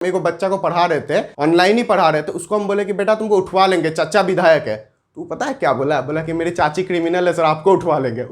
मेरे को बच्चा को पढ़ा रहे थे, ऑनलाइन ही पढ़ा रहे थे। उसको हम बोले कि बेटा तुमको उठवा लेंगे, चाचा विधायक है। तू पता है क्या बोला? बोला कि मेरी चाची क्रिमिनल है सर, आपको उठवा लेंगे।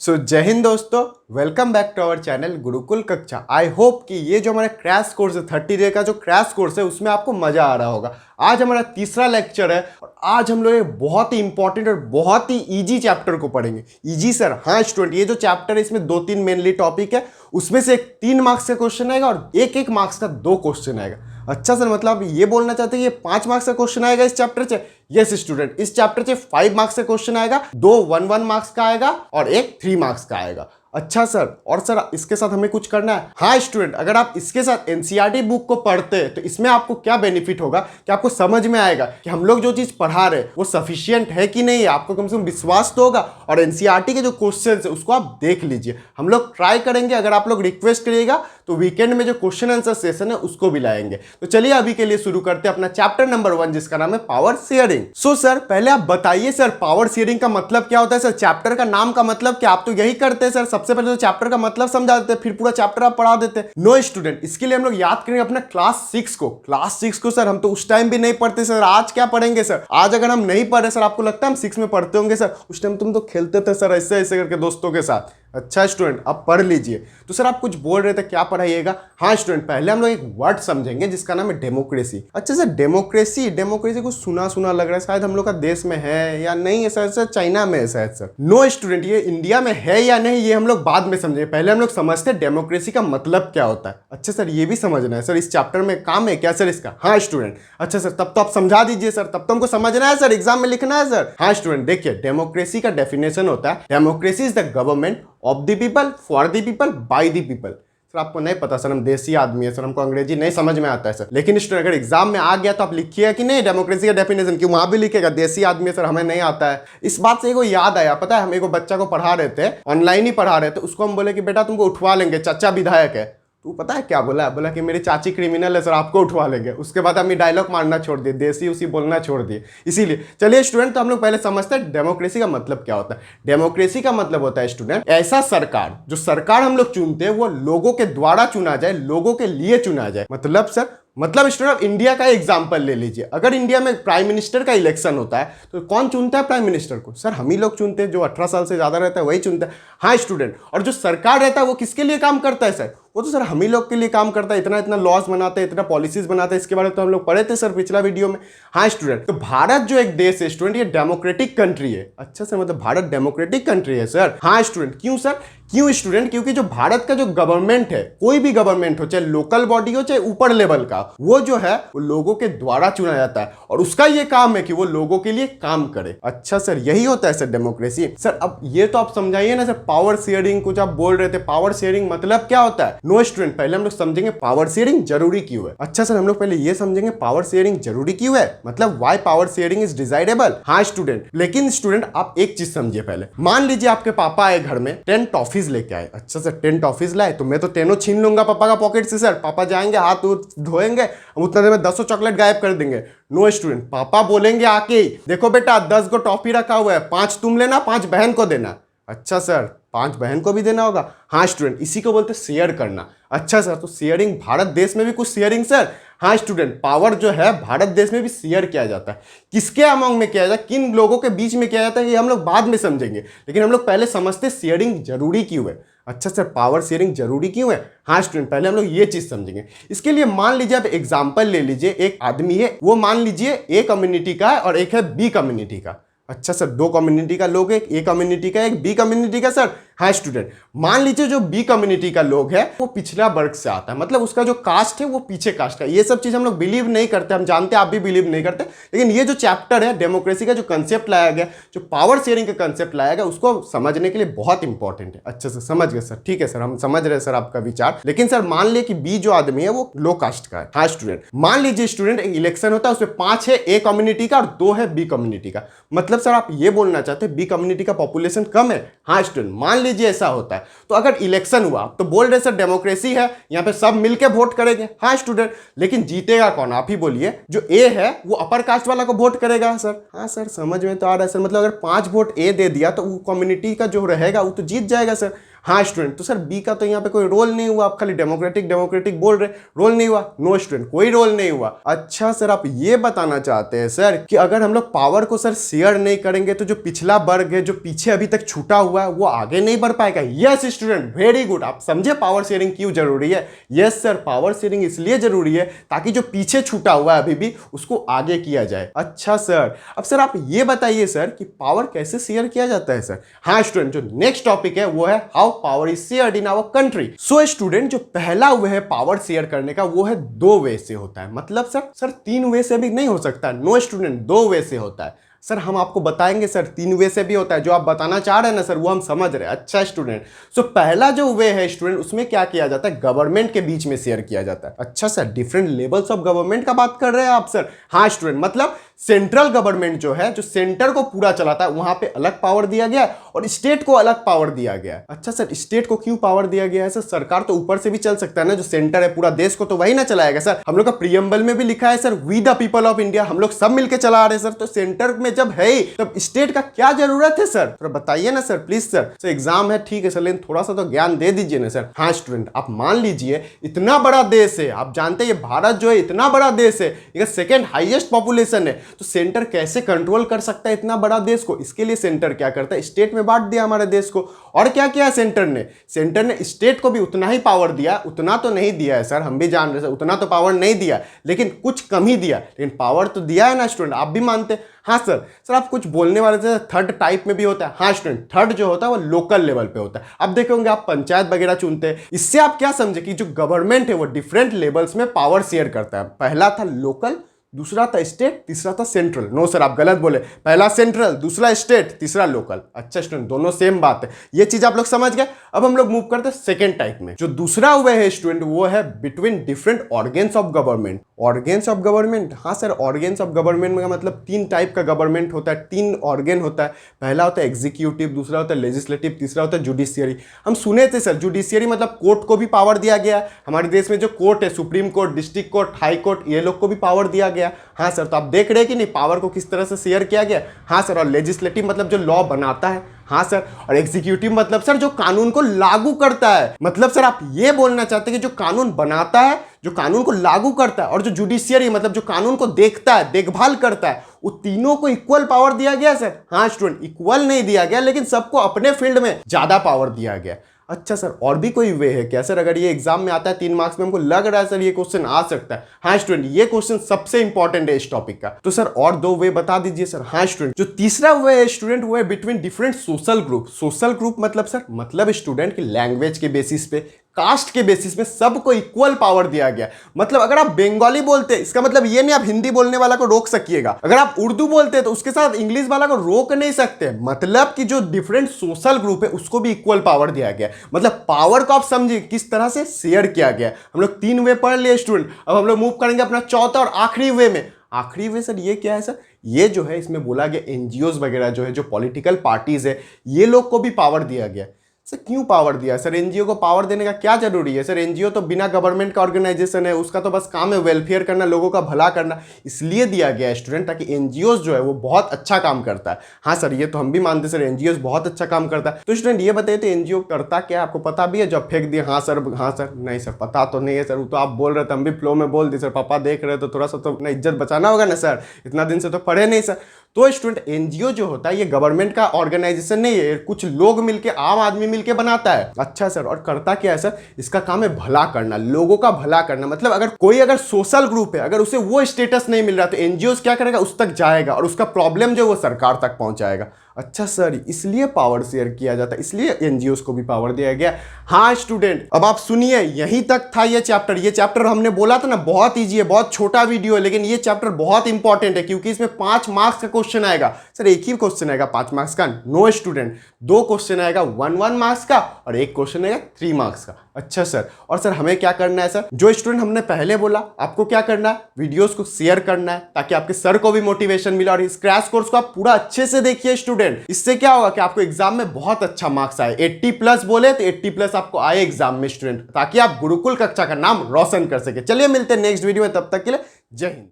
सो जय हिंद दोस्तों, welcome back to our channel Gurukul Kaksha. I hope कि ये जो हमारा क्रैश कोर्स है, 30 डे का जो क्रैश कोर्स है, उसमें आपको मजा आ रहा होगा। आज हमारा तीसरा लेक्चर है और आज हम लोग एक बहुत ही इंपॉर्टेंट और बहुत ही इजी चैप्टर को पढ़ेंगे। Easy sir? हाँ स्टूडेंट, ये जो चैप्टर है इसमें 2-3 मेनली टॉपिक है। उसमें से 3 मार्क्स का क्वेश्चन आएगा और 1-1 मार्क्स का 2 क्वेश्चन आएगा। अच्छा सर, मतलब ये बोलना चाहते हैं ये 5 मार्क्स का क्वेश्चन आएगा इस चैप्टर से? यस स्टूडेंट, इस चैप्टर से 5 मार्क्स का क्वेश्चन आएगा, 2 1-1 मार्क्स का आएगा और 1 3 मार्क्स का आएगा। अच्छा सर, और सर इसके साथ हमें कुछ करना है? हाँ स्टूडेंट, अगर आप इसके साथ एनसीईआरटी बुक को पढ़ते हैं तो इसमें आपको क्या बेनिफिट होगा कि आपको समझ में आएगा कि हम लोग जो चीज पढ़ा रहे हैं वो सफिशिएंट है कि नहीं है। आपको कम से कम विश्वास तो होगा। और एनसीईआरटी के जो क्वेश्चन है उसको आप देख लीजिए। हम लोग ट्राई करेंगे, अगर आप लोग रिक्वेस्ट करिएगा तो वीकेंड में जो क्वेश्चन आंसर सेशन है उसको भी लाएंगे। तो चलिए अभी के लिए शुरू करते हैं अपना चैप्टर नंबर 1, जिसका नाम है पावर शेयरिंग। सो सर, पहले आप बताइए सर, पावर शेयरिंग का मतलब क्या होता है? सर चैप्टर का नाम का मतलब क्या? आप तो यही करते हैं सर, सबसे पहले तो चैप्टर का मतलब समझा देते, फिर पूरा चैप्टर आप पढ़ा देते। नो स्टूडेंट, इसके लिए हम लोग याद करेंगे अपना क्लास 6 को। क्लास 6 को सर हम तो उस टाइम भी नहीं पढ़ते सर। आज क्या पढ़ेंगे सर? आज अगर हम नहीं पढ़े सर, आपको लगता है हम 6 में पढ़ते होंगे सर? उस टाइम तुम तो खेलते थे सर ऐसे ऐसे करके दोस्तों के साथ। अच्छा स्टूडेंट, अब पढ़ लीजिए। तो सर आप कुछ बोल रहे थे, क्या पढ़ाइएगा? हाँ स्टूडेंट, पहले हम लोग एक वर्ड समझेंगे जिसका नाम है डेमोक्रेसी। अच्छा सर, डेमोक्रेसी डेमोक्रेसी कुछ सुना सुना लग रहा है, शायद हम लोग का देश में है या नहीं है सर? सर चाइना में है शायद सर। नो स्टूडेंट, ये इंडिया में है या नहीं ये हम लोग बाद में समझेंगे। पहले हम लोग समझते हैं डेमोक्रेसी का मतलब क्या होता है। अच्छा सर, ये भी समझना है सर? इस चैप्टर में काम है क्या सर इसका? हाँ स्टूडेंट। अच्छा सर, तब तो आप समझा दीजिए सर, तब तो हमको समझना है सर, एग्जाम में लिखना है सर। हाँ स्टूडेंट, देखिए डेमोक्रेसी का डेफिनेशन होता है, democracy is the government of the people, for the people, by the people. Sir आपको नहीं पता सर, हम देसी आदमी है सर, हमको अंग्रेजी नहीं समझ में आता है सर। लेकिन स्टूडेंट अगर एग्जाम में आ गया तो आप लिखिएगा कि नहीं डेमोक्रेसी का डेफिनेशन, कि वहां भी लिखेगा देसी आदमी है सर, हमें नहीं आता है। इस बात से एगो याद आया, पता है हम एगो बच्चा को पढ़ा रहे थे, ऑनलाइन ही पढ़ा रहे थे। उसको हम बोले कि बेटा तुमको उठवा लेंगे, चाचा विधायक है। तू पता है क्या बोला? बोला कि मेरी चाची क्रिमिनल है सर, आपको उठवा लेंगे। उसके बाद हम डायलॉग मारना छोड़ दिए, देसी उसी बोलना छोड़ दिए। इसीलिए चलिए स्टूडेंट, तो हम लोग पहले समझते हैं डेमोक्रेसी का मतलब क्या होता है। डेमोक्रेसी का मतलब होता है स्टूडेंट, ऐसा सरकार, जो सरकार हम लोग चुनते हैं वो लोगों के द्वारा चुना जाए, लोगों के लिए चुना जाए। मतलब सर, मतलब स्टूडेंट इंडिया का एग्जांपल ले लीजिए। अगर इंडिया में प्राइम मिनिस्टर का इलेक्शन होता है तो कौन चुनता है प्राइम मिनिस्टर को? सर हम ही लोग चुनते हैं, जो 18 साल से ज्यादा रहता है वही चुनता है। हाँ स्टूडेंट, और जो सरकार रहता है वो किसके लिए काम करता है सर? वो तो सर हम ही लोग के लिए काम करता है। इतना इतना लॉज बनाते हैं, इतना पॉलिसीज बनाते हैं, इसके बारे में तो हम लोग पढ़े थे सर पिछला वीडियो में। हाँ स्टूडेंट, तो भारत जो एक देश है स्टूडेंट, ये डेमोक्रेटिक कंट्री है। अच्छा सर, मतलब भारत डेमोक्रेटिक कंट्री है सर? हाँ स्टूडेंट। क्यों सर? क्यों स्टूडेंट? क्योंकि जो भारत का जो गवर्नमेंट है, कोई भी गवर्नमेंट हो, चाहे लोकल बॉडी हो चाहे ऊपर लेवल का, वो जो है वो लोगों के द्वारा चुना जाता है और उसका ये काम है कि वो लोगों के लिए काम करे। अच्छा सर, यही होता है सर डेमोक्रेसी। सर अब ये तो आप समझाइए ना सर, पावर शेयरिंग कुछ आप बोल रहे थे, पावर शेयरिंग मतलब क्या होता है? नो स्टूडेंट, पहले हम लोग समझेंगे पावर शेयरिंग जरूरी क्यों है। अच्छा सर, हम लोग पहले ये समझेंगे पावर शेयरिंग जरूरी क्यों है, मतलब why power sharing is desirable. हाँ स्टूडेंट, लेकिन स्टूडेंट आप एक चीज समझिए पहले। मान लीजिए आपके पापा आए घर में, 10 टॉफीज लेके आए। अच्छा सर, 10 टॉफीज लाए तो मैं तो 10 छीन लूंगा पापा का पॉकेट से सर। पापा जाएंगे हाथ धोएंगे, उतना देर में 10 चॉकलेट गायब कर देंगे। नो स्टूडेंट, पापा बोलेंगे आके, देखो बेटा 10 गो टॉफी रखा हुआ है, 5 तुम लेना, 5 बहन को देना। अच्छा सर, 5 बहन को भी देना होगा? हाँ स्टूडेंट, इसी को बोलते शेयर करना। अच्छा सर, तो शेयरिंग, भारत देश में भी कुछ शेयरिंग सर? हाँ स्टूडेंट, पावर जो है भारत देश में भी शेयर किया जाता है। किसके अमाउंट में किया जाता है, किन लोगों के बीच में किया जाता है, ये हम लोग बाद में समझेंगे। लेकिन हम लोग पहले समझते शेयरिंग जरूरी क्यों है। अच्छा सर, पावर शेयरिंग जरूरी क्यों है? हाँ स्टूडेंट, पहले हम लोग ये चीज समझेंगे। इसके लिए मान लीजिए आप एग्जांपल ले लीजिए, एक आदमी है, वो मान लीजिए ए कम्युनिटी का है और एक है बी कम्युनिटी का। अच्छा सर, 2 कम्युनिटी का लोग है, ए कम्युनिटी का एक बी कम्युनिटी का। सर हाँ स्टूडेंट, मान लीजिए जो बी कम्युनिटी का लोग है वो पिछला वर्ग से आता है, मतलब उसका जो कास्ट है वो पीछे कास्ट का। ये सब चीज हम लोग बिलीव नहीं करते, हम जानते हैं आप भी बिलीव नहीं करते, लेकिन ये जो चैप्टर है डेमोक्रेसी का जो कंसेप्ट लाया गया, जो पावर शेयरिंग का कंसेप्ट लाया गया, उसको समझने के लिए बहुत इंपॉर्टेंट है। अच्छे से समझ गए सर? ठीक है सर, हम समझ रहे हैं सर आपका विचार, लेकिन सर मान लिया कि बी जो आदमी है वो लो कास्ट का है। हाँ स्टूडेंट, मान लीजिए स्टूडेंट एक इलेक्शन होता है, उसमें 5 है ए कम्युनिटी का और 2 है बी कम्युनिटी का। मतलब सर आप ये बोलना चाहते हैं बी कम्युनिटी का पॉपुलेशन कम है? हाँ स्टूडेंट, मान लीजिए ऐसा होता है, तो अगर इलेक्शन हुआ तो बोल रहे सर डेमोक्रेसी है, यहाँ पे सब मिलके वोट करेंगे। हाँ स्टूडेंट, लेकिन जीतेगा कौन? आप ही बोलिए। जो ए है वो अपर कास्ट वाला को वोट करेगा सर। हाँ सर, समझ में तो आ रहा है सर, मतलब अगर 5 वोट ए दे दिया तो वो कम्युनिटी का जो रहेगा वो तो जीत जाएगा सर। हाँ स्टूडेंट, तो सर बी का तो यहाँ पे कोई रोल नहीं हुआ, आप खाली डेमोक्रेटिक डेमोक्रेटिक बोल रहे, रोल नहीं हुआ। नो स्टूडेंट, कोई रोल नहीं हुआ। अच्छा सर, आप ये बताना चाहते हैं सर कि अगर हम लोग पावर को सर शेयर नहीं करेंगे तो जो पिछला वर्ग है, जो पीछे अभी तक छूटा हुआ है, वो आगे नहीं बढ़ पाएगा। यस स्टूडेंट, वेरी गुड, आप समझे पावर शेयरिंग क्यों जरूरी है। यस सर, पावर शेयरिंग इसलिए जरूरी है ताकि जो पीछे छूटा हुआ है अभी भी उसको आगे किया जाए। अच्छा सर, अब सर आप ये बताइए सर कि पावर कैसे शेयर किया जाता है सर। हाँ स्टूडेंट, जो नेक्स्ट टॉपिक है वो है how power is shared in our country. So student, जो पहला वे है पावर शेयर करने का वो है 2 वे से होता है। मतलब सर 3 वे से भी नहीं हो सकता। नो स्टूडेंट, 2 वे से होता है। सर हम आपको बताएंगे सर 3 वे से भी होता है, जो आप बताना चाह रहे हैं ना सर वो हम समझ रहे हैं। अच्छा स्टूडेंट, सो पहला जो वे है स्टूडेंट, उसमें क्या किया जाता है, गवर्नमेंट के बीच में शेयर किया जाता है। अच्छा sir, different levels of government का बात कर रहे हैं आप सर। हाँ स्टूडेंट, मतलब सेंट्रल गवर्नमेंट जो है, जो सेंटर को पूरा चलाता है, वहां पे अलग पावर दिया गया है और स्टेट को अलग पावर दिया गया है। अच्छा सर, स्टेट को क्यों पावर दिया गया है सर? सरकार तो ऊपर से भी चल सकता है ना, जो सेंटर है पूरा देश को तो वही ना चलाएगा सर। हम लोग का प्रियम्बल में भी लिखा है sir, we the people of India, हम लोग सब मिलकर चला रहे हैं सर। तो सेंटर में जब है तब स्टेट का क्या जरूरत है सर? तो बताइए ना sir, please sir. Sir exam है, ठीक है सर, लेकिन थोड़ा सा तो ज्ञान दे दीजिए ना सर। हाँ स्टूडेंट, आप मान लीजिए इतना बड़ा देश है, आप जानते हैं ये भारत जो है इतना बड़ा देश है, ये सेकंड हाईएस्ट पॉपुलेशन है, तो सेंटर कैसे कंट्रोल कर सकता है इतना बड़ा देश को? इसके लिए सेंटर क्या करता है, स्टेट में बांट दिया हमारे देश को। और क्या किया सेंटर ने स्टेट को भी उतना ही पावर दिया। उतना तो नहीं दिया है सर, हम भी जान रहे हैं, उतना तो पावर नहीं दिया, लेकिन कुछ कम ही दिया, लेकिन पावर तो दिया है ना स्टूडेंट, आप भी मानते हैं। हाँ सर आप कुछ बोलने वाले थे, थर्ड टाइप में भी होता है। हाँ स्टूडेंट, थर्ड जो होता है वो लोकल लेवल पे होता है। अब देखे होंगे आप पंचायत वगैरह चुनते हैं, इससे आप क्या समझे कि जो गवर्नमेंट है वो डिफरेंट लेवल्स में पावर शेयर करता है। पहला था लोकल, दूसरा था स्टेट, तीसरा था सेंट्रल। नो सर, आप गलत बोले, पहला सेंट्रल, दूसरा स्टेट, तीसरा लोकल। अच्छा स्टूडेंट, दोनों सेम बात है, ये चीज आप लोग समझ गए। अब हम लोग मूव करते हैं सेकेंड टाइप में। जो दूसरा वे है स्टूडेंट वो है between different organs of government. Organs of government, हाँ सर, ऑर्गेन्स ऑफ गवर्नमेंट का मतलब 3 टाइप का गवर्नमेंट होता है, 3 ऑर्गेन होता है। पहला होता है एग्जीक्यूटिव, दूसरा होता है लेजिस्लेटिव, तीसरा होता है जुडिशियरी। हम सुने थे सर, जुडिशियरी मतलब कोर्ट को भी पावर दिया गया है। हमारे देश में जो कोर्ट है, supreme court, district court, high court, ये लोग को भी पावर दिया गया। हाँ सर, तो आप देख रहे हैं कि नहीं पावर को किस तरह से शेयर किया गया। हाँ सर, और लेजिस्लेटिव मतलब जो लॉ बनाता है। हाँ सर, और एग्जीक्यूटिव मतलब सर जो कानून को लागू करता है। मतलब सर आप ये बोलना चाहते हैं कि जो कानून बनाता है, जो कानून को लागू करता है, और जो जुडिशियरी मतलब जो कानून को देखता है, देखभाल करता है, वो तीनों को इक्वल पावर दिया गया सर। हाँ स्टूडेंट, इक्वल नहीं दिया गया, लेकिन सबको अपने फील्ड में ज्यादा पावर दिया गया। अच्छा सर, और भी कोई वे है क्या सर? अगर ये एग्जाम में आता है 3 मार्क्स में, हमको लग रहा है सर ये क्वेश्चन आ सकता है। हाँ स्टूडेंट, ये क्वेश्चन सबसे इंपॉर्टेंट है इस टॉपिक का, तो सर और 2 वे बता दीजिए सर। हाँ स्टूडेंट, जो तीसरा वे है स्टूडेंट वो है between different social group. Social group मतलब सर, मतलब स्टूडेंट की लैंग्वेज के बेसिस पे, कास्ट के बेसिस में सबको इक्वल पावर दिया गया। मतलब अगर आप बंगाली बोलते, इसका मतलब ये नहीं आप हिंदी बोलने वाला को रोक सकिएगा। अगर आप उर्दू बोलते तो उसके साथ इंग्लिश वाला को रोक नहीं सकते। मतलब कि जो डिफरेंट सोशल ग्रुप है उसको भी इक्वल पावर दिया गया। मतलब पावर को आप समझिए किस तरह से शेयर किया गया। हम लोग 3 वे पढ़ लिए स्टूडेंट, अब हम लोग मूव करेंगे अपना चौथा और आखिरी वे में। आखिरी वे सर ये क्या है सर? ये जो है इसमें बोला गया एनजीओज वगैरह जो है, जो पॉलिटिकल पार्टीज है, ये लोग को भी पावर दिया गया। सर क्यों पावर दिया सर? एनजीओ को पावर देने का क्या जरूरी है सर? एनजीओ तो बिना गवर्नमेंट का ऑर्गेनाइजेशन है, उसका तो बस काम है वेलफेयर करना, लोगों का भला करना। इसलिए दिया गया है स्टूडेंट, ताकि एनजीओ जो है वो बहुत अच्छा काम करता है। हाँ सर, ये तो हम भी मानते सर, एनजीओ बहुत अच्छा काम करता है। तो स्टूडेंट ये बताइए तो एनजीओ करता क्या, आपको पता भी है? जब फेंक दिए हाँ सर, हाँ सर, नहीं सर पता तो नहीं है सर, वो तो आप बोल रहे थे, हम भी फ्लो में बोल दिए सर, पापा देख रहे तो थोड़ा सा तो अपना इज्जत बचाना होगा ना सर, इतना दिन से तो पढ़े नहीं सर। तो स्टूडेंट एनजीओ जो होता है ये गवर्नमेंट का ऑर्गेनाइजेशन नहीं है, कुछ लोग मिलके, आम आदमी मिलके बनाता है। अच्छा सर, और करता क्या है सर? इसका काम है भला करना, लोगों का भला करना। मतलब अगर सोशल ग्रुप है, अगर उसे वो स्टेटस नहीं मिल रहा तो एनजीओ क्या करेगा, उस तक जाएगा और उसका प्रॉब्लम जो वो सरकार तक पहुंचाएगा। अच्छा सर, इसलिए पावर शेयर किया जाता है, इसलिए एनजीओ को भी पावर दिया गया। हाँ स्टूडेंट, अब आप सुनिए, यहीं तक था ये चैप्टर। ये चैप्टर हमने बोला था ना बहुत ईजी है, बहुत छोटा वीडियो है, लेकिन ये चैप्टर बहुत इंपॉर्टेंट है क्योंकि इसमें 5 मार्क्स का क्वेश्चन आएगा। सर एक ही क्वेश्चन आएगा 5 मार्क्स का? नो स्टूडेंट, 2 क्वेश्चन आएगा 1 मार्क्स का और 1 क्वेश्चन आएगा 3 मार्क्स का। अच्छा सर, और सर हमें क्या करना है? सर जो स्टूडेंट हमने पहले बोला, आपको क्या करना है, वीडियोस को शेयर करना है ताकि आपके सर को भी मोटिवेशन मिले, और इस क्रैश कोर्स को आप पूरा अच्छे से देखिए स्टूडेंट। इससे क्या होगा कि आपको एग्जाम में बहुत अच्छा मार्क्स आए, 80+ बोले तो 80+ आपको आए एग्जाम में स्टूडेंट, ताकि आप गुरुकुल कक्षा का नाम रोशन कर सके। चलिए मिलते हैं नेक्स्ट वीडियो में, तब तक के लिए जय हिंद।